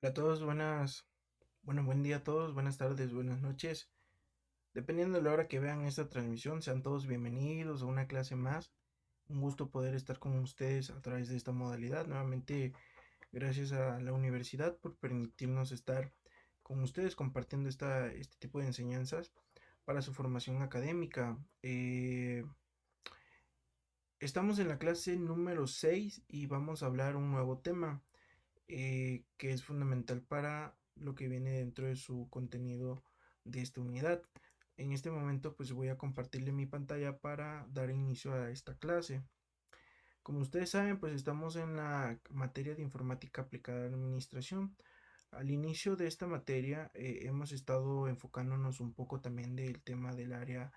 Hola a todos, buen día a todos, buenas tardes, buenas noches. Dependiendo de la hora que vean esta transmisión, sean todos bienvenidos a una clase más. Un gusto poder estar con ustedes a través de esta modalidad. Nuevamente, gracias a la universidad por permitirnos estar con ustedes compartiendo este tipo de enseñanzas para su formación académica. Estamos en la clase número 6 y vamos a hablar un nuevo tema que es fundamental para lo que viene dentro de su contenido de esta unidad. En este momento pues voy a compartirle mi pantalla para dar inicio a esta clase. Como ustedes saben, pues estamos en la materia de informática aplicada a la administración. Al inicio de esta materia hemos estado enfocándonos un poco también del tema del área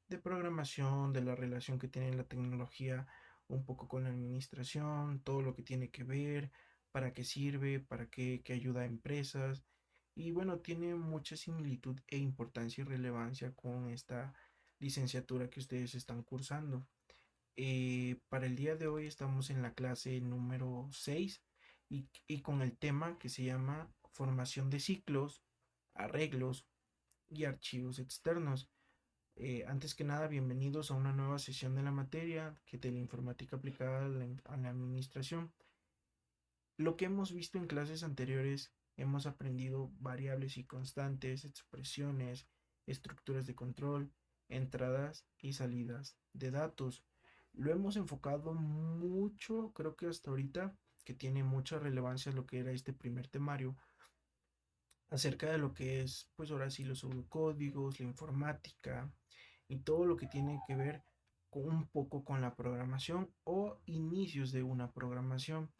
de programación, de la relación que tiene la tecnología un poco con la administración, todo lo que tiene que ver, para qué sirve, qué ayuda a empresas. Y bueno, tiene mucha similitud e importancia y relevancia con esta licenciatura que ustedes están cursando. Para el día de hoy estamos en la clase número 6 y con el tema que se llama formación de ciclos, arreglos y archivos externos. Antes que nada, bienvenidos a una nueva sesión de la materia que de la informática aplicada a la administración. Lo que hemos visto en clases anteriores, hemos aprendido variables y constantes, expresiones, estructuras de control, entradas y salidas de datos. Lo hemos enfocado mucho, creo que hasta ahorita, que tiene mucha relevancia lo que era este primer temario, acerca de lo que es, pues ahora sí, los pseudocódigos, la informática y todo lo que tiene que ver con un poco con la programación o inicios de una programación.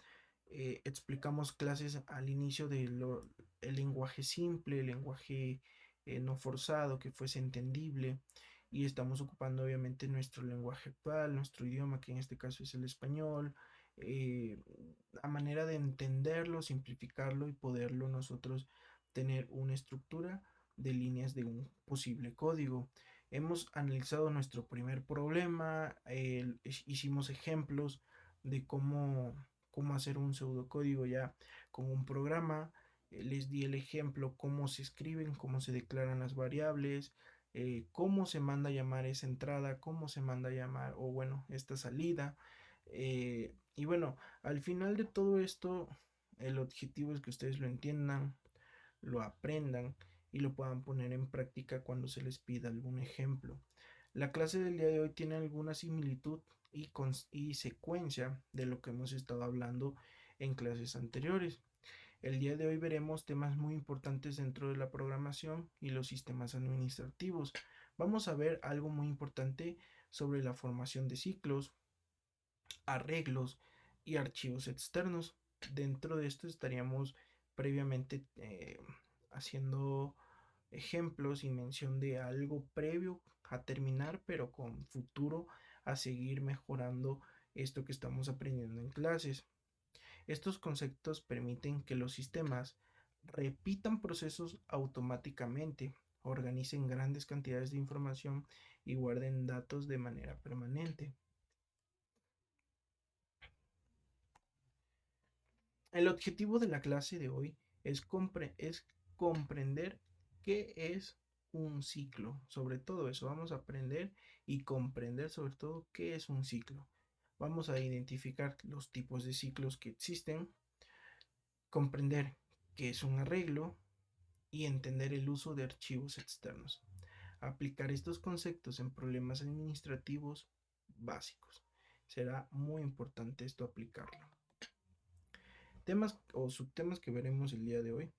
Explicamos clases al inicio el lenguaje simple, el lenguaje no forzado, que fuese entendible. Y estamos ocupando obviamente nuestro lenguaje actual, nuestro idioma, que en este caso es el español, eh, a manera de entenderlo, simplificarlo y poderlo nosotros tener una estructura de líneas de un posible código. Hemos analizado nuestro primer problema, hicimos ejemplos de cómo hacer un pseudocódigo ya con un programa. Les di el ejemplo cómo se escriben, cómo se declaran las variables, cómo se manda a llamar esa entrada, cómo se manda a llamar, o bueno, esta salida. Y bueno, al final de todo esto, el objetivo es que ustedes lo entiendan, lo aprendan y lo puedan poner en práctica cuando se les pida algún ejemplo. La clase del día de hoy tiene alguna similitud y secuencia de lo que hemos estado hablando en clases anteriores. El día de hoy veremos temas muy importantes dentro de la programación y los sistemas administrativos. Vamos a ver algo muy importante sobre la formación de ciclos, arreglos y archivos externos. Dentro de esto estaríamos previamente haciendo ejemplos y mención de algo previo a terminar, pero con futuro a seguir mejorando esto que estamos aprendiendo en clases. Estos conceptos permiten que los sistemas repitan procesos automáticamente, organicen grandes cantidades de información y guarden datos de manera permanente. El objetivo de la clase de hoy es comprender qué es un ciclo. Sobre todo eso, vamos a aprender y comprender sobre todo qué es un ciclo. Vamos a identificar los tipos de ciclos que existen, comprender qué es un arreglo y entender el uso de archivos externos. Aplicar estos conceptos en problemas administrativos básicos. Será muy importante esto aplicarlo. Temas o subtemas que veremos el día de hoy.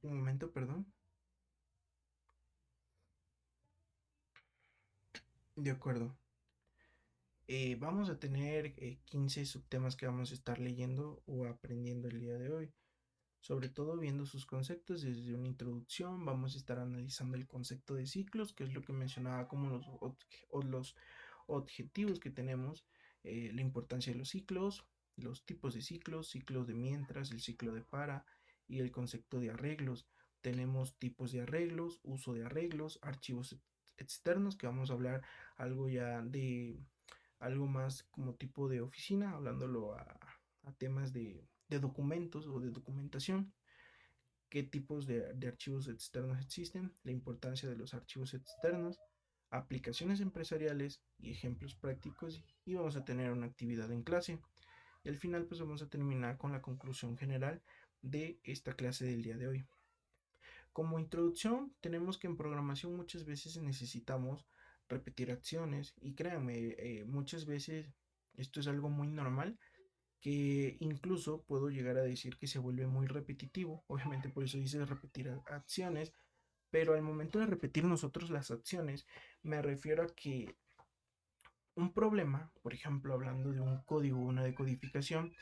Un momento, perdón. De acuerdo. Vamos a tener 15 subtemas que vamos a estar leyendo o aprendiendo el día de hoy. Sobre todo viendo sus conceptos desde una introducción. Vamos a estar analizando el concepto de ciclos, que es lo que mencionaba como los objetivos que tenemos, la importancia de los ciclos, los tipos de ciclos, ciclos de mientras, el ciclo de para y el concepto de arreglos. Tenemos tipos de arreglos, uso de arreglos, externos, que vamos a hablar algo ya de algo más como tipo de oficina, hablándolo a temas de documentos o de documentación, qué tipos de archivos externos existen, la importancia de los archivos externos, aplicaciones empresariales y ejemplos prácticos, y vamos a tener una actividad en clase. Y al final pues vamos a terminar con la conclusión general de esta clase del día de hoy. Como introducción, tenemos que en programación muchas veces necesitamos repetir acciones, y créanme, muchas veces esto es algo muy normal, que incluso puedo llegar a decir que se vuelve muy repetitivo. Obviamente por eso dice repetir acciones, pero al momento de repetir nosotros las acciones, me refiero a que un problema, por ejemplo, hablando de un código, una decodificación,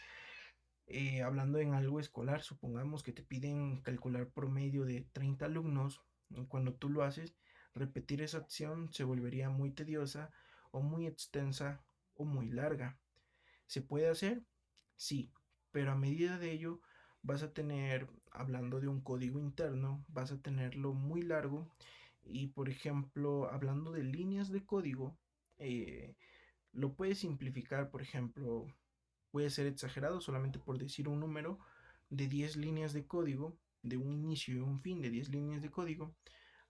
hablando en algo escolar, supongamos que te piden calcular promedio de 30 alumnos. Cuando tú lo haces, repetir esa acción se volvería muy tediosa o muy extensa o muy larga. ¿Se puede hacer? Sí, pero a medida de ello vas a tener, hablando de un código interno, vas a tenerlo muy largo, y por ejemplo, hablando de líneas de código, eh, lo puedes simplificar. Por ejemplo, puede ser exagerado solamente por decir un número de 10 líneas de código, de un inicio y un fin de 10 líneas de código,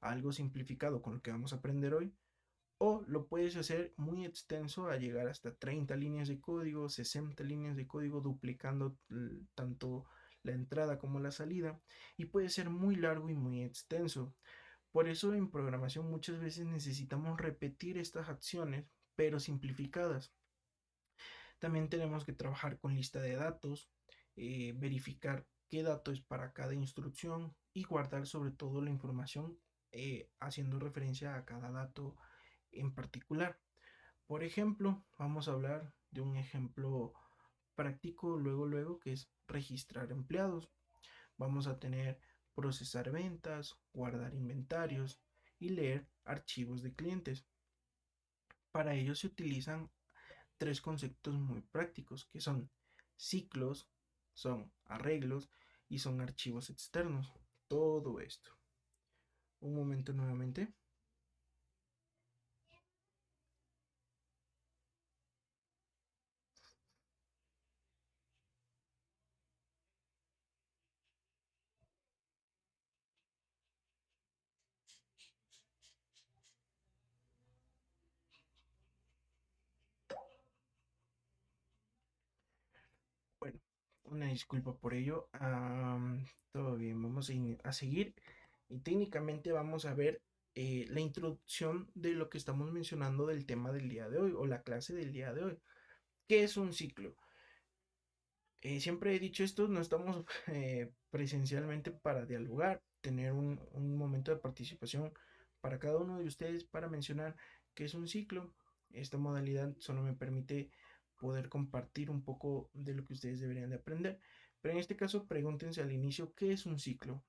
algo simplificado con lo que vamos a aprender hoy. O lo puedes hacer muy extenso a llegar hasta 30 líneas de código, 60 líneas de código, duplicando tanto la entrada como la salida, y puede ser muy largo y muy extenso. Por eso en programación muchas veces necesitamos repetir estas acciones, pero simplificadas. También tenemos que trabajar con lista de datos, verificar qué dato es para cada instrucción y guardar sobre todo la información, haciendo referencia a cada dato en particular. Por ejemplo, vamos a hablar de un ejemplo práctico luego que es registrar empleados. Vamos a tener procesar ventas, guardar inventarios y leer archivos de clientes. Para ello se utilizan tres conceptos muy prácticos, que son ciclos, son arreglos y son archivos externos. Todo esto. Un momento nuevamente. Bueno, una disculpa por ello. Todo bien, vamos a seguir, y técnicamente vamos a ver la introducción de lo que estamos mencionando del tema del día de hoy o la clase del día de hoy. ¿Qué es un ciclo? Siempre he dicho esto, no estamos presencialmente para dialogar, tener un momento de participación para cada uno de ustedes para mencionar qué es un ciclo. Esta modalidad solo me permite poder compartir un poco de lo que ustedes deberían de aprender. Pero en este caso, pregúntense al inicio qué es un ciclo.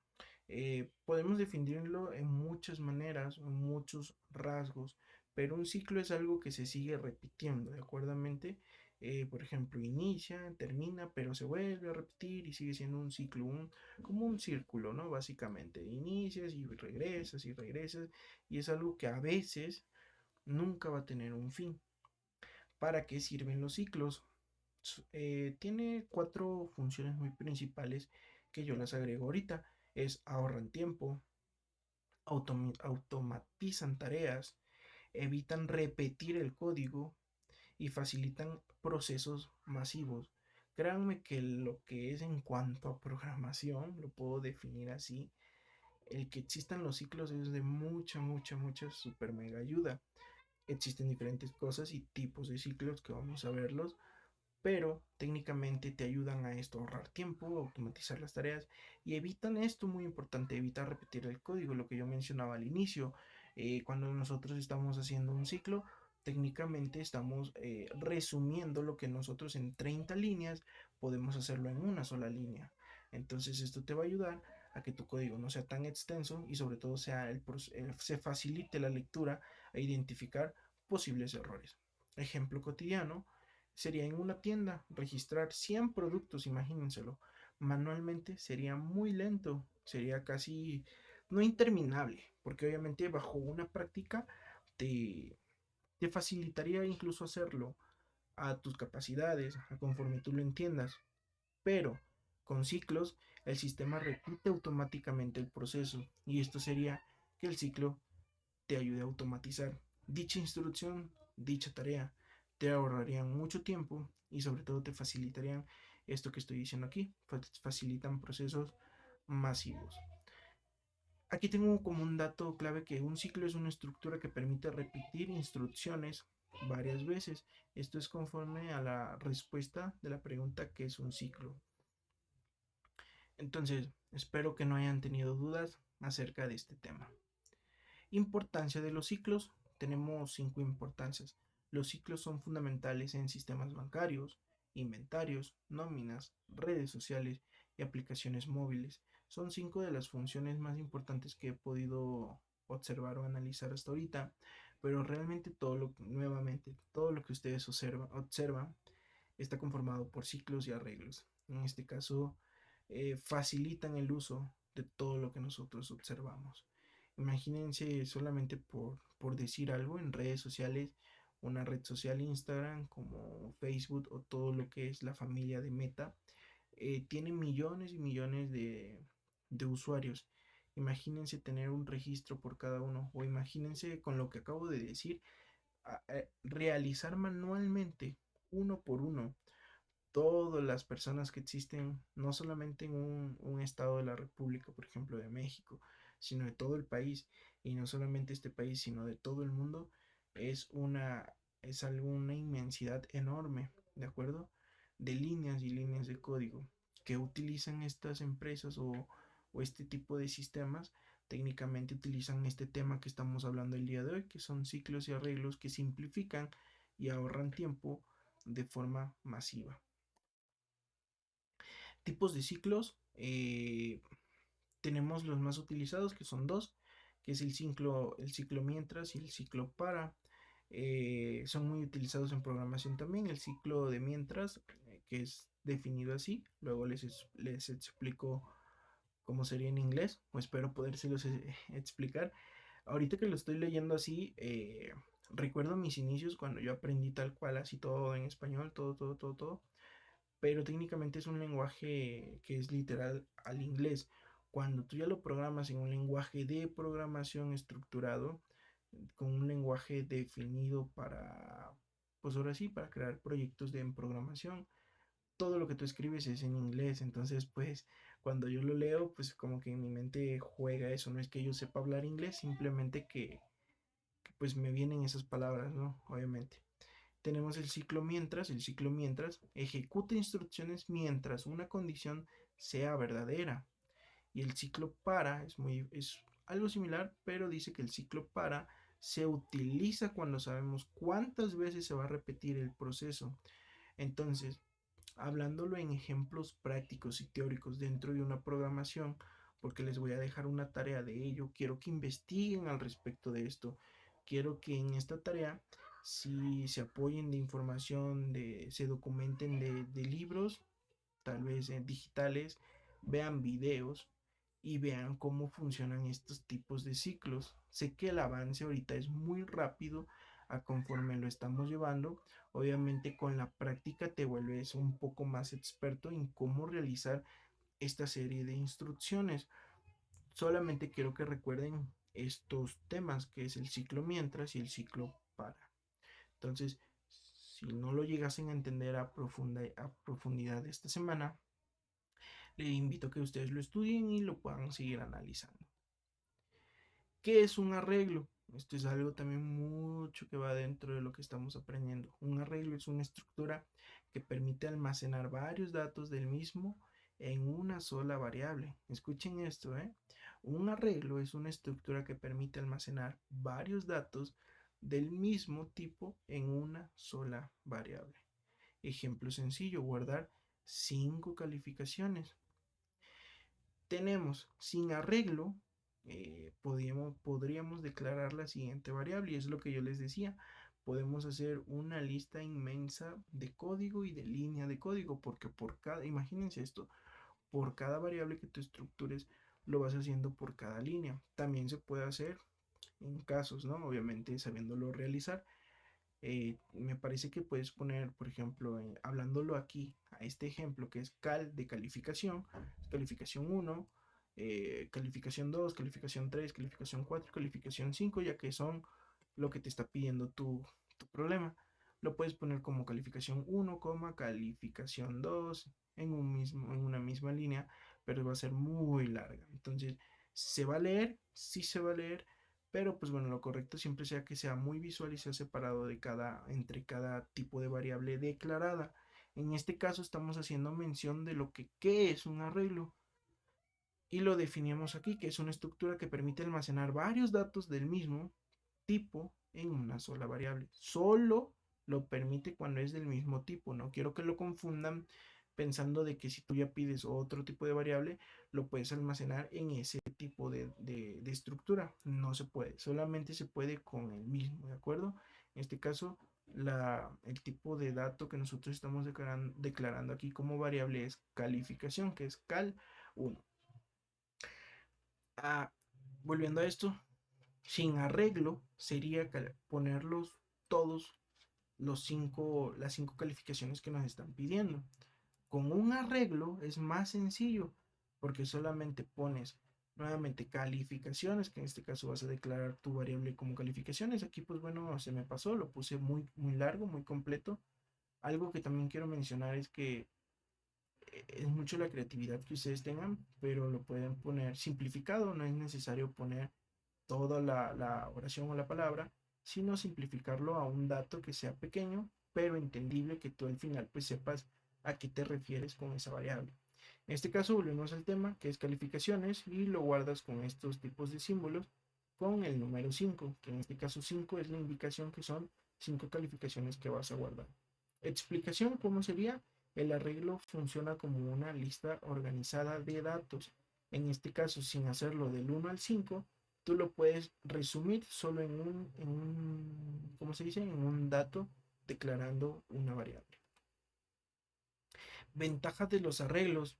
Podemos definirlo en muchas maneras, en muchos rasgos, pero un ciclo es algo que se sigue repitiendo, ¿de acuerdo? Por ejemplo, inicia, termina, pero se vuelve a repetir y sigue siendo un ciclo, como un círculo, ¿no? Básicamente, inicias y regresas, y es algo que a veces nunca va a tener un fin. ¿Para qué sirven los ciclos? Tiene cuatro funciones muy principales que yo las agrego ahorita. Es ahorran tiempo, automatizan tareas, evitan repetir el código y facilitan procesos masivos. Créanme que lo que es en cuanto a programación, lo puedo definir así, el que existan los ciclos es de mucha super mega ayuda. Existen diferentes cosas y tipos de ciclos que vamos a verlos, pero técnicamente te ayudan a esto, a ahorrar tiempo, automatizar las tareas, y evitan esto muy importante, evitar repetir el código, lo que yo mencionaba al inicio. Cuando nosotros estamos haciendo un ciclo, técnicamente estamos resumiendo lo que nosotros en 30 líneas podemos hacerlo en una sola línea. Entonces esto te va a ayudar a que tu código no sea tan extenso, y sobre todo se facilite la lectura e identificar posibles errores. Ejemplo cotidiano sería en una tienda registrar 100 productos, imagínenselo. Manualmente sería muy lento, sería casi no interminable, porque obviamente bajo una práctica te, te facilitaría incluso hacerlo a tus capacidades, a conforme tú lo entiendas. Pero con ciclos, el sistema repite automáticamente el proceso y esto sería que el ciclo te ayude a automatizar dicha instrucción, dicha tarea. Te ahorrarían mucho tiempo y sobre todo te facilitarían esto que estoy diciendo aquí, facilitan procesos masivos. Aquí tengo como un dato clave que un ciclo es una estructura que permite repetir instrucciones varias veces. Esto es conforme a la respuesta de la pregunta ¿qué es un ciclo? Entonces, espero que no hayan tenido dudas acerca de este tema. Importancia de los ciclos. Tenemos 5 importancias. Los ciclos son fundamentales en sistemas bancarios, inventarios, nóminas, redes sociales y aplicaciones móviles. Son 5 de las funciones más importantes que he podido observar o analizar hasta ahorita, pero realmente todo lo que ustedes observan está conformado por ciclos y arreglos. En este caso, facilitan el uso de todo lo que nosotros observamos. Imagínense solamente por decir algo en redes sociales, una red social Instagram como Facebook o todo lo que es la familia de Meta, tiene millones y millones de usuarios. Imagínense tener un registro por cada uno o imagínense con lo que acabo de decir, realizar manualmente uno por uno todas las personas que existen, no solamente en un estado de la República, por ejemplo, de México, sino de todo el país, y no solamente este país, sino de todo el mundo, es es algo, una inmensidad enorme, ¿de acuerdo? De líneas y líneas de código que utilizan estas empresas o este tipo de sistemas, técnicamente utilizan este tema que estamos hablando el día de hoy, que son ciclos y arreglos que simplifican y ahorran tiempo de forma masiva. Tipos de ciclos, tenemos los más utilizados, que son dos, que es el ciclo mientras y el ciclo para. Son muy utilizados en programación también. El ciclo de mientras, que es definido así, luego les explico cómo sería en inglés, o espero podérselos explicar. Ahorita que lo estoy leyendo así, recuerdo mis inicios cuando yo aprendí tal cual, así todo en español, todo, pero técnicamente es un lenguaje que es literal al inglés. Cuando tú ya lo programas en un lenguaje de programación estructurado, con un lenguaje definido para, pues ahora sí, para crear proyectos de programación, todo lo que tú escribes es en inglés. Entonces, pues, cuando yo lo leo, pues como que en mi mente juega eso. No es que yo sepa hablar inglés, simplemente que pues me vienen esas palabras, ¿no? Obviamente. Tenemos el ciclo mientras ejecuta instrucciones mientras una condición sea verdadera. Y el ciclo para es algo similar, pero dice que el ciclo para se utiliza cuando sabemos cuántas veces se va a repetir el proceso. Entonces, hablándolo en ejemplos prácticos y teóricos dentro de una programación, porque les voy a dejar una tarea de ello, quiero que investiguen al respecto de esto. Quiero que en esta tarea si se apoyen de información, se documenten de libros, tal vez digitales, vean videos y vean cómo funcionan estos tipos de ciclos. Sé que el avance ahorita es muy rápido a conforme lo estamos llevando. Obviamente con la práctica te vuelves un poco más experto en cómo realizar esta serie de instrucciones. Solamente quiero que recuerden estos temas que es el ciclo mientras y el ciclo para. Entonces, si no lo llegasen a entender a profundidad esta semana, les invito a que ustedes lo estudien y lo puedan seguir analizando. ¿Qué es un arreglo? Esto es algo también mucho que va dentro de lo que estamos aprendiendo. Un arreglo es una estructura que permite almacenar varios datos del mismo en una sola variable. Escuchen esto, ¿eh? Un arreglo es una estructura que permite almacenar varios datos del mismo tipo en una sola variable. Ejemplo sencillo, guardar 5 calificaciones. Tenemos sin arreglo, podríamos declarar la siguiente variable, y es lo que yo les decía. Podemos hacer una lista inmensa de código y de línea de código, porque imagínense esto, por cada variable que tú estructures, lo vas haciendo por cada línea. También se puede hacer en casos, ¿no? Obviamente sabiéndolo realizar. Me parece que puedes poner, por ejemplo, hablándolo aquí, a este ejemplo que es de calificación 1, calificación 2, calificación 3, calificación 4, calificación 5, ya que son lo que te está pidiendo tu problema. Lo puedes poner como calificación 1, calificación 2 en una misma línea, pero va a ser muy larga. Entonces, ¿se va a leer? Sí se va a leer, pero pues bueno, lo correcto siempre sea que sea muy visual y sea separado entre cada tipo de variable declarada. En este caso estamos haciendo mención de lo que ¿qué es un arreglo? Y lo definimos aquí, que es una estructura que permite almacenar varios datos del mismo tipo en una sola variable. Solo lo permite cuando es del mismo tipo. No quiero que lo confundan pensando de que si tú ya pides otro tipo de variable, lo puedes almacenar en ese tipo de estructura. No se puede, solamente se puede con el mismo, ¿de acuerdo? En este caso, el tipo de dato que nosotros estamos declarando aquí como variable es calificación, que es cal1. Ah, volviendo a esto, sin arreglo sería ponerlos todos las cinco calificaciones que nos están pidiendo. Con un arreglo es más sencillo porque solamente pones nuevamente calificaciones, que en este caso vas a declarar tu variable como calificaciones. Aquí pues bueno, se me pasó, lo puse muy largo, muy completo. Algo que también quiero mencionar es que es mucho la creatividad que ustedes tengan, pero lo pueden poner simplificado, no es necesario poner toda la oración o la palabra, sino simplificarlo a un dato que sea pequeño, pero entendible, que tú al final pues sepas a qué te refieres con esa variable. En este caso volvemos al tema que es calificaciones y lo guardas con estos tipos de símbolos con el número 5, que en este caso 5 es la indicación que son 5 calificaciones que vas a guardar. Explicación, ¿cómo sería? El arreglo funciona como una lista organizada de datos. En este caso, sin hacerlo del 1 al 5, tú lo puedes resumir solo ¿cómo se dice? En un dato declarando una variable. Ventajas de los arreglos.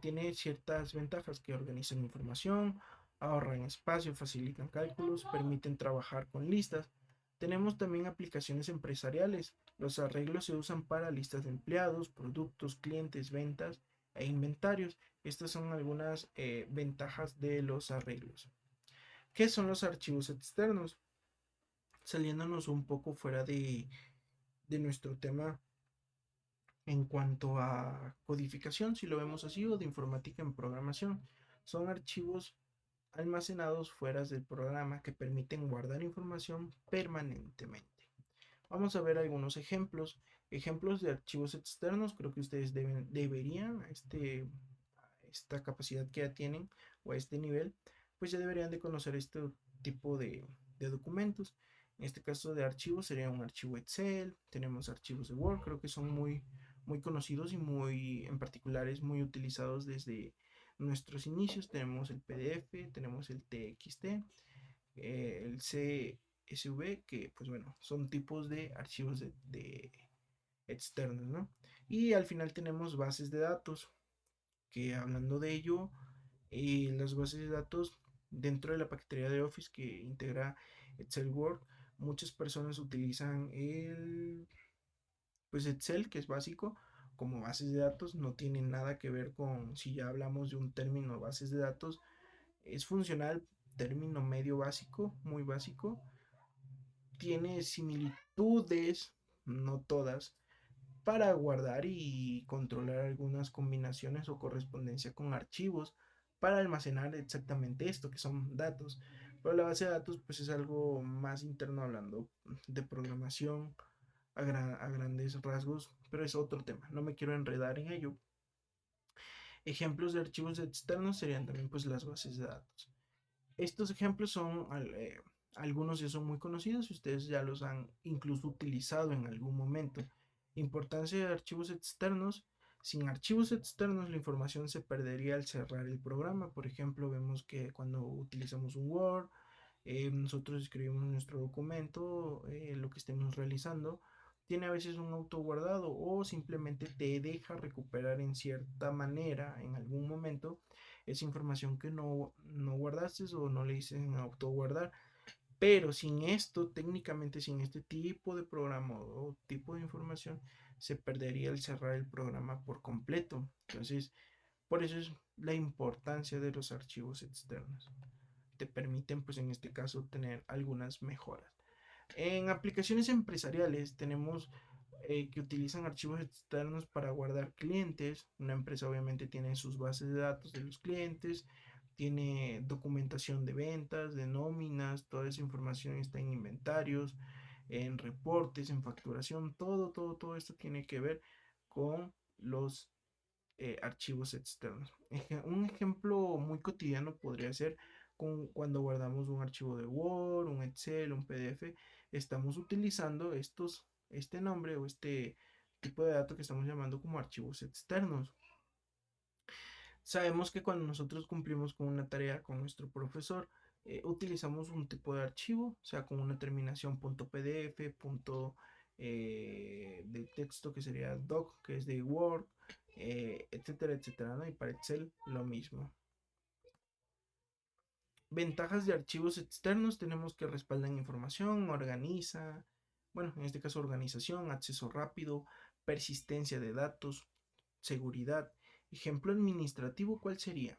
Tiene ciertas ventajas que organizan información, ahorran espacio, facilitan cálculos, permiten trabajar con listas. Tenemos también aplicaciones empresariales. Los arreglos se usan para listas de empleados, productos, clientes, ventas e inventarios. Estas son algunas ventajas de los arreglos. ¿Qué son los archivos externos? Saliéndonos un poco fuera de nuestro tema en cuanto a codificación, si lo vemos así, o de informática en programación. Son archivos almacenados fuera del programa que permiten guardar información permanentemente. Vamos a ver algunos ejemplos. Ejemplos de archivos externos, creo que ustedes deberían, esta capacidad que ya tienen o a este nivel, pues ya deberían de conocer este tipo de documentos. En este caso de archivos sería un archivo Excel, tenemos archivos de Word, creo que son muy conocidos y muy en particulares, muy utilizados desde nuestros inicios. Tenemos el PDF, tenemos el TXT, el CSV, que pues bueno, son tipos de archivos de externos, ¿no? Y al final tenemos bases de datos, que hablando de ello, las bases de datos dentro de la paquetería de Office que integra Excel Word, muchas personas utilizan pues Excel, que es básico, como bases de datos. No tiene nada que ver con, si ya hablamos de un término bases de datos, es funcional, término medio básico, muy básico. Tiene similitudes, no todas, para guardar y controlar algunas combinaciones o correspondencia con archivos para almacenar exactamente esto, que son datos. Pero la base de datos pues es algo más interno, hablando de programación a grandes rasgos, pero es otro tema, no me quiero enredar en ello. Ejemplos de archivos externos serían también pues las bases de datos. Estos ejemplos son algunos ya son muy conocidos y ustedes ya los han incluso utilizado en algún momento. Importancia de archivos externos. Sin archivos externos la información se perdería al cerrar el programa. Por ejemplo, vemos que cuando utilizamos un Word, nosotros escribimos nuestro documento, lo que estemos realizando, tiene a veces un auto guardado o simplemente te deja recuperar en cierta manera en algún momento esa información que no guardaste o no le dicen auto guardar. Pero sin esto, técnicamente sin este tipo de programa o tipo de información, se perdería el cerrar el programa por completo. Entonces, por eso es la importancia de los archivos externos. Te permiten, pues en este caso, tener algunas mejoras. En aplicaciones empresariales tenemos que utilizan archivos externos para guardar clientes. Una empresa obviamente tiene sus bases de datos de los clientes, tiene documentación de ventas, de nóminas, toda esa información está en inventarios, en reportes, en facturación, todo esto tiene que ver con los archivos externos. Un ejemplo muy cotidiano podría ser cuando guardamos un archivo de Word, un Excel, un PDF, estamos utilizando este nombre o este tipo de datos que estamos llamando como archivos externos. Sabemos que cuando nosotros cumplimos con una tarea con nuestro profesor, utilizamos un tipo de archivo, o sea, con una terminación .pdf, de texto que sería doc, que es de Word, etcétera, etcétera, ¿no? Y para Excel lo mismo. Ventajas de archivos externos, tenemos que respaldan información, bueno, en este caso organización, acceso rápido, persistencia de datos, seguridad. Ejemplo administrativo, ¿cuál sería?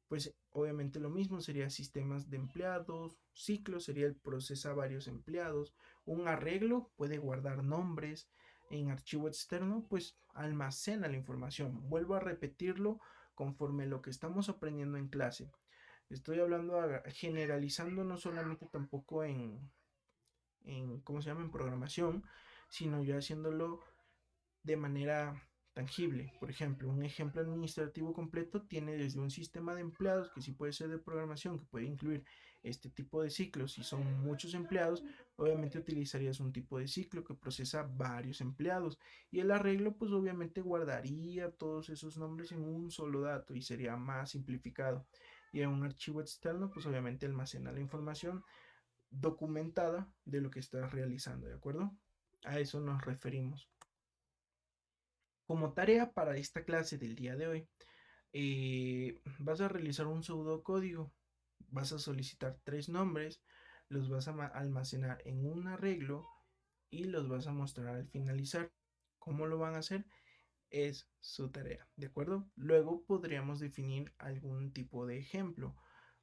Pues obviamente lo mismo sería sistemas de empleados, ciclo sería el procesa varios empleados, un arreglo puede guardar nombres, en archivo externo pues almacena la información. Vuelvo a repetirlo conforme lo que estamos aprendiendo en clase. Estoy hablando generalizando, no solamente tampoco ¿cómo se llama? En programación, sino ya haciéndolo de manera tangible. Por ejemplo, un ejemplo administrativo completo tiene desde un sistema de empleados, que sí puede ser de programación, que puede incluir este tipo de ciclos. Si son muchos empleados, obviamente utilizarías un tipo de ciclo que procesa varios empleados. Y el arreglo, pues obviamente guardaría todos esos nombres en un solo dato y sería más simplificado. Y en un archivo externo, pues obviamente almacena la información documentada de lo que estás realizando, ¿de acuerdo? A eso nos referimos. Como tarea para esta clase del día de hoy, vas a realizar un pseudocódigo. Vas a solicitar tres nombres, los vas a almacenar en un arreglo y los vas a mostrar al finalizar. ¿Cómo lo van a hacer? Es su tarea, ¿de acuerdo? Luego podríamos definir algún tipo de ejemplo.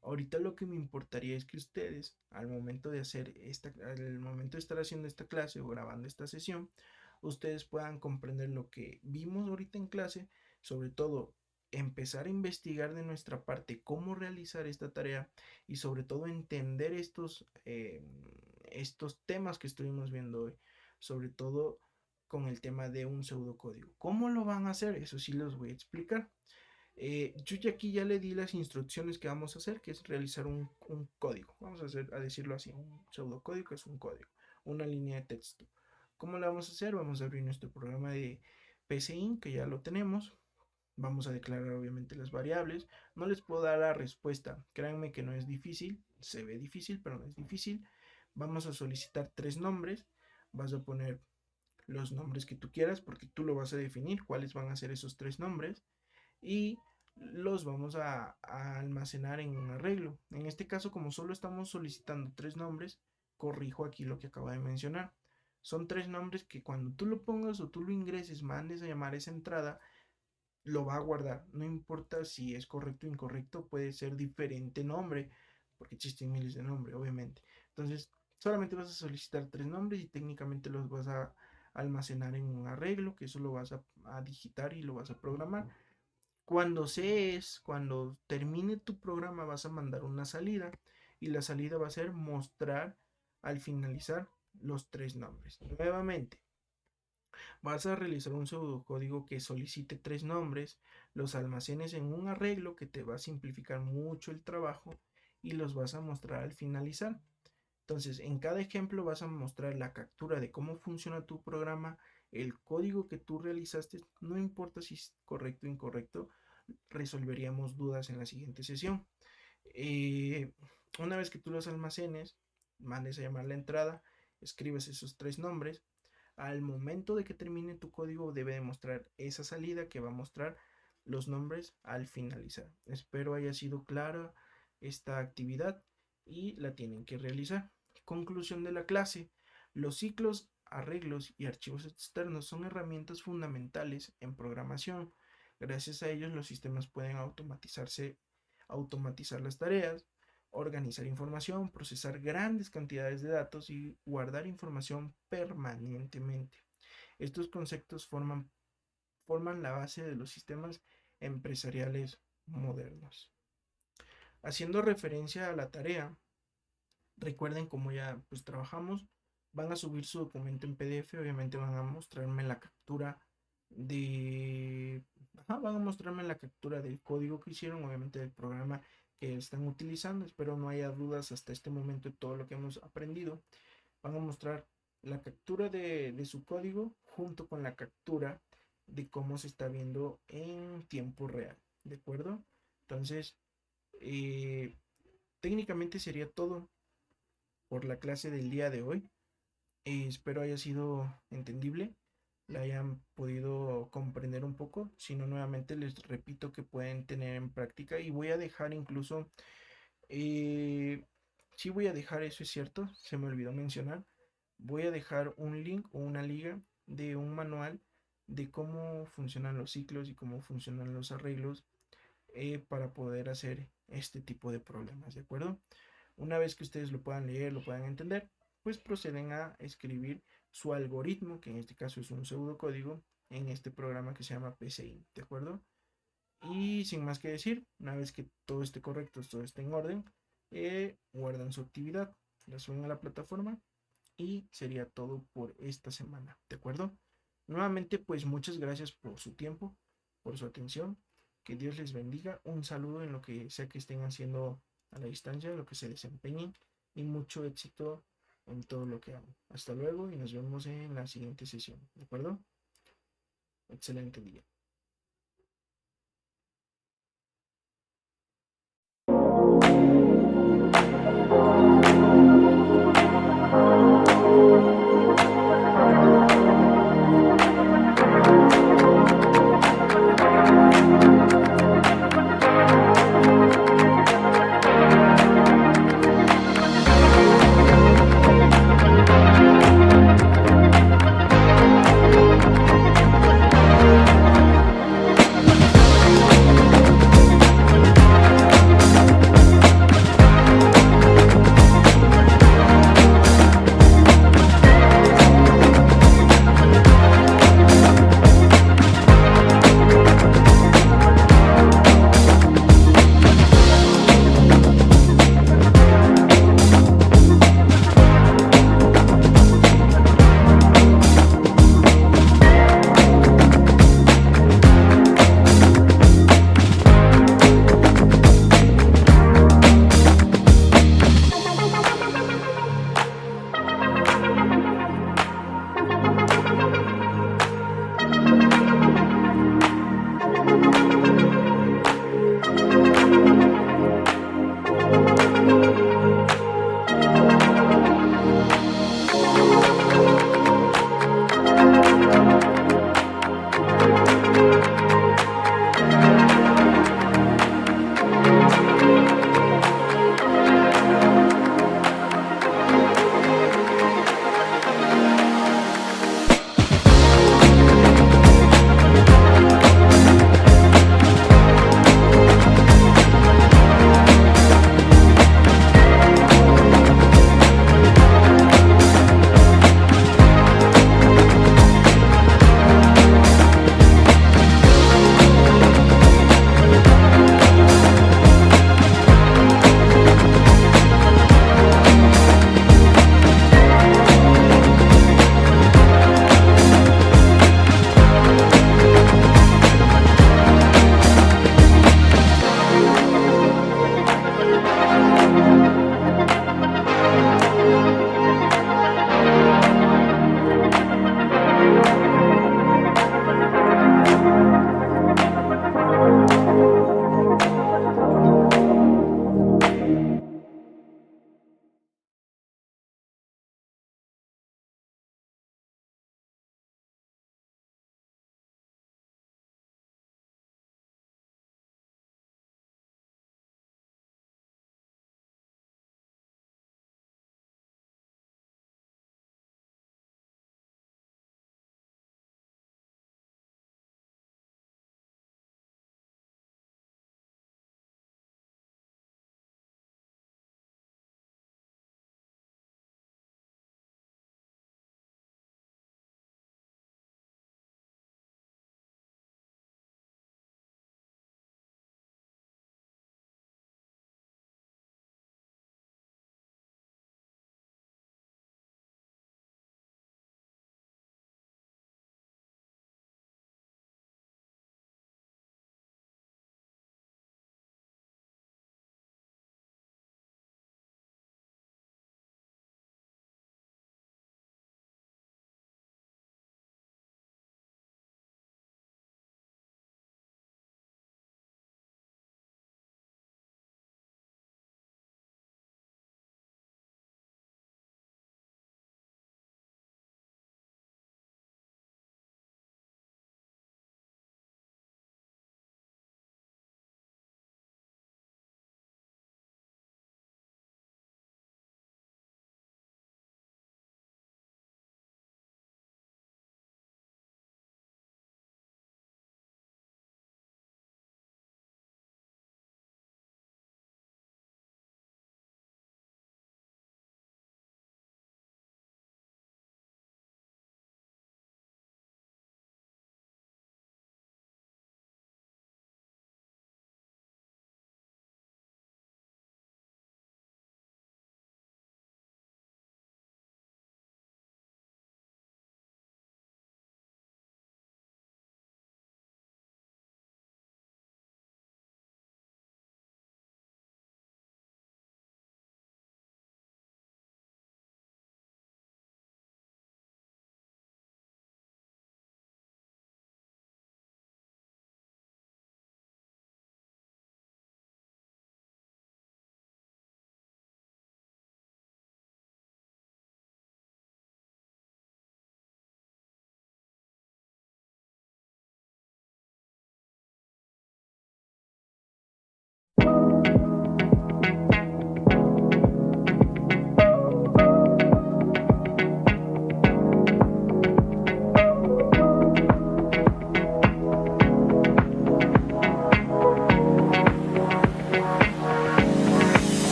Ahorita lo que me importaría es que ustedes, al momento de estar haciendo esta clase o grabando esta sesión, ustedes puedan comprender lo que vimos ahorita en clase, sobre todo empezar a investigar de nuestra parte cómo realizar esta tarea y sobre todo entender estos temas que estuvimos viendo hoy, sobre todo con el tema de un pseudocódigo. ¿Cómo lo van a hacer? Eso sí los voy a explicar. Yo ya aquí ya le di las instrucciones que vamos a hacer, que es realizar un código. Vamos a decirlo así, un pseudocódigo es un código, una línea de texto. ¿Cómo lo vamos a hacer? Vamos a abrir nuestro programa de PCIN, que ya lo tenemos. Vamos a declarar obviamente las variables. No les puedo dar la respuesta. Créanme que no es difícil. Se ve difícil, pero no es difícil. Vamos a solicitar tres nombres. Vas a poner los nombres que tú quieras porque tú lo vas a definir cuáles van a ser esos tres nombres y los vamos a almacenar en un arreglo. En este caso, como solo estamos solicitando tres nombres, corrijo aquí lo que acabo de mencionar. Son tres nombres que cuando tú lo pongas o tú lo ingreses, mandes a llamar esa entrada, lo va a guardar. No importa si es correcto o incorrecto, puede ser diferente nombre, porque existen miles de nombres, obviamente. Entonces, solamente vas a solicitar tres nombres y técnicamente los vas a almacenar en un arreglo, que eso lo vas a digitar y lo vas a programar. Cuando termine tu programa, vas a mandar una salida y la salida va a ser mostrar al finalizar los tres nombres. Nuevamente, vas a realizar un pseudocódigo que solicite tres nombres, los almacenes en un arreglo que te va a simplificar mucho el trabajo y los vas a mostrar al finalizar. Entonces, en cada ejemplo vas a mostrar la captura de cómo funciona tu programa, el código que tú realizaste, no importa si es correcto o incorrecto, resolveríamos dudas en la siguiente sesión. Eh, una vez que tú los almacenes, mandes a llamar la entrada, escribes esos tres nombres. Al momento de que termine tu código debe demostrar esa salida que va a mostrar los nombres al finalizar. Espero haya sido clara esta actividad y la tienen que realizar. Conclusión de la clase. Los ciclos, arreglos y archivos externos son herramientas fundamentales en programación. Gracias a ellos los sistemas pueden automatizar las tareas, organizar información, procesar grandes cantidades de datos y guardar información permanentemente. Estos conceptos forman la base de los sistemas empresariales modernos. Haciendo referencia a la tarea, recuerden como ya pues trabajamos, van a subir su documento en PDF, obviamente van a mostrarme la captura de... van a mostrarme la captura del código que hicieron, obviamente del programa que están utilizando. Espero no haya dudas hasta este momento de todo lo que hemos aprendido. Van a mostrar la captura de su código junto con la captura de cómo se está viendo en tiempo real, ¿de acuerdo? Entonces, eh, técnicamente sería todo por la clase del día de hoy. Espero haya sido entendible, la hayan podido comprender un poco. Si no, nuevamente les repito que pueden tener en práctica y voy a dejar incluso, eh, sí voy a dejar, eso es cierto, se me olvidó mencionar, voy a dejar un link o una liga de un manual de cómo funcionan los ciclos y cómo funcionan los arreglos para poder hacer este tipo de problemas, ¿de acuerdo? Una vez que ustedes lo puedan leer, lo puedan entender, pues proceden a escribir su algoritmo, que en este caso es un pseudocódigo, en este programa que se llama PCI, ¿de acuerdo? Y sin más que decir, una vez que todo esté correcto, todo esté en orden, guardan su actividad, la suben a la plataforma y sería todo por esta semana, ¿de acuerdo? Nuevamente, pues muchas gracias por su tiempo, por su atención. Que Dios les bendiga. Un saludo en lo que sea que estén haciendo a la distancia, en lo que se desempeñen y mucho éxito en todo lo que hagan. Hasta luego y nos vemos en la siguiente sesión, ¿de acuerdo? Excelente día.